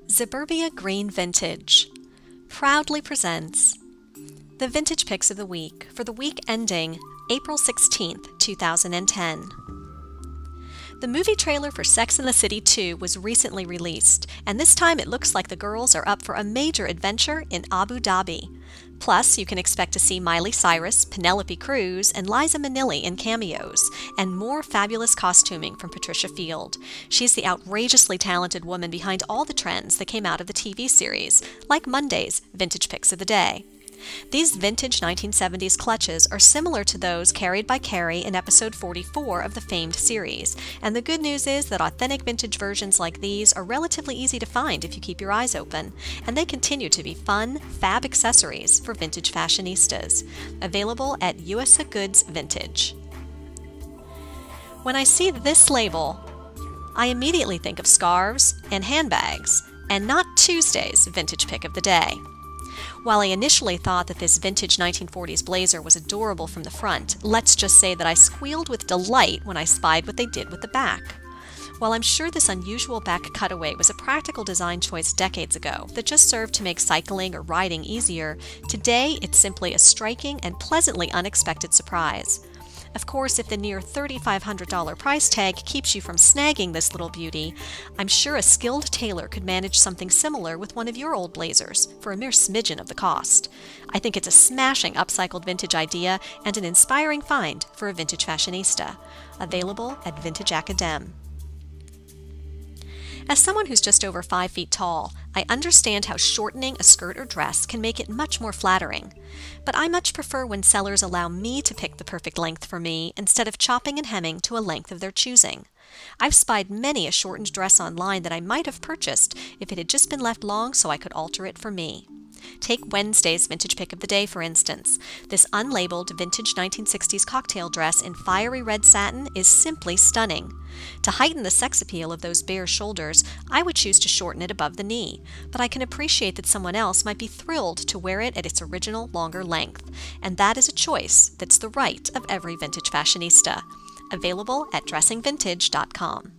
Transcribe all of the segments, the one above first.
Zuburbia Green Vintage proudly presents the Vintage Picks of the Week for the week ending April 16th, 2010. The movie trailer for Sex and the City 2 was recently released, and this time it looks like the girls are up for a major adventure in Abu Dhabi. Plus, you can expect to see Miley Cyrus, Penelope Cruz, and Liza Minnelli in cameos, and more fabulous costuming from Patricia Field. She's the outrageously talented woman behind all the trends that came out of the TV series, like Monday's Vintage Picks of the Day. These vintage 1970s clutches are similar to those carried by Carrie in episode 44 of the famed series, and the good news is that authentic vintage versions like these are relatively easy to find if you keep your eyes open, and they continue to be fun, fab accessories for vintage fashionistas. Available at USA Goods Vintage. When I see this label, I immediately think of scarves and handbags, and not Tuesday's Vintage Pick of the Day. While I initially thought that this vintage 1940s blazer was adorable from the front, let's just say that I squealed with delight when I spied what they did with the back. While I'm sure this unusual back cutaway was a practical design choice decades ago that just served to make cycling or riding easier, today it's simply a striking and pleasantly unexpected surprise. Of course, if the near $3,500 price tag keeps you from snagging this little beauty, I'm sure a skilled tailor could manage something similar with one of your old blazers for a mere smidgen of the cost. I think it's a smashing upcycled vintage idea and an inspiring find for a vintage fashionista. Available at Vintage Academ. As someone who's just over 5 feet tall, I understand how shortening a skirt or dress can make it much more flattering. But I much prefer when sellers allow me to pick the perfect length for me instead of chopping and hemming to a length of their choosing. I've spied many a shortened dress online that I might have purchased if it had just been left long so I could alter it for me. Take Wednesday's Vintage Pick of the Day, for instance. This unlabeled vintage 1960s cocktail dress in fiery red satin is simply stunning. To heighten the sex appeal of those bare shoulders, I would choose to shorten it above the knee, but I can appreciate that someone else might be thrilled to wear it at its original longer length, and that is a choice that's the right of every vintage fashionista. Available at dressingvintage.com.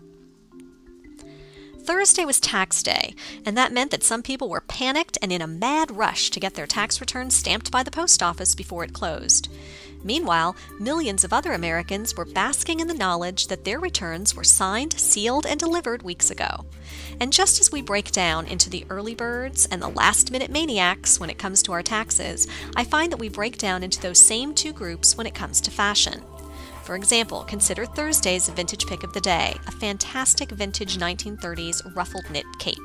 Thursday was tax day, and that meant that some people were panicked and in a mad rush to get their tax returns stamped by the post office before it closed. Meanwhile, millions of other Americans were basking in the knowledge that their returns were signed, sealed, and delivered weeks ago. And just as we break down into the early birds and the last-minute maniacs when it comes to our taxes, I find that we break down into those same two groups when it comes to fashion. For example, consider Thursday's Vintage Pick of the Day, a fantastic vintage 1930s ruffled knit cape.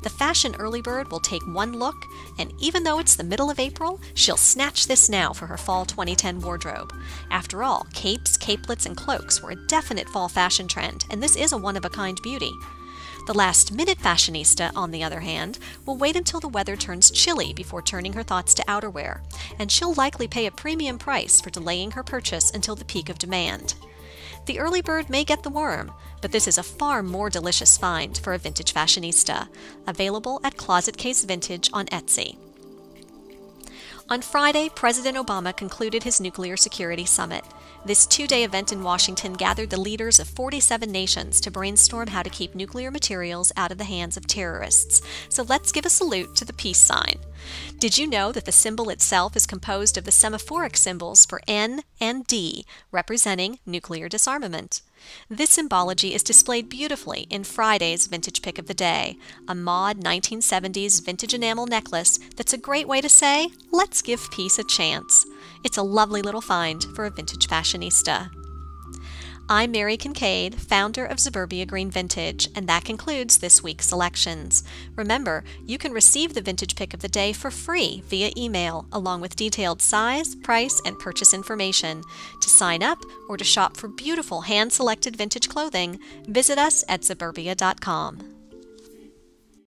The fashion early bird will take one look, and even though it's the middle of April, she'll snatch this now for her fall 2010 wardrobe. After all, capes, capelets, and cloaks were a definite fall fashion trend, and this is a one-of-a-kind beauty. The last-minute fashionista, on the other hand, will wait until the weather turns chilly before turning her thoughts to outerwear, and she'll likely pay a premium price for delaying her purchase until the peak of demand. The early bird may get the worm, but this is a far more delicious find for a vintage fashionista. Available at Closet Case Vintage on Etsy. On Friday, President Obama concluded his nuclear security summit. This two-day event in Washington gathered the leaders of 47 nations to brainstorm how to keep nuclear materials out of the hands of terrorists. So let's give a salute to the peace sign. Did you know that the symbol itself is composed of the semaphoric symbols for N and D, representing nuclear disarmament? This symbology is displayed beautifully in Friday's Vintage Pick of the Day, a mod 1970s vintage enamel necklace that's a great way to say, let's give peace a chance. It's a lovely little find for a vintage fashionista. I'm Mary Kincaid, founder of Zuburbia Green Vintage, and that concludes this week's selections. Remember, you can receive the Vintage Pick of the Day for free via email, along with detailed size, price, and purchase information. To sign up or to shop for beautiful hand-selected vintage clothing, visit us at Zuburbia.com.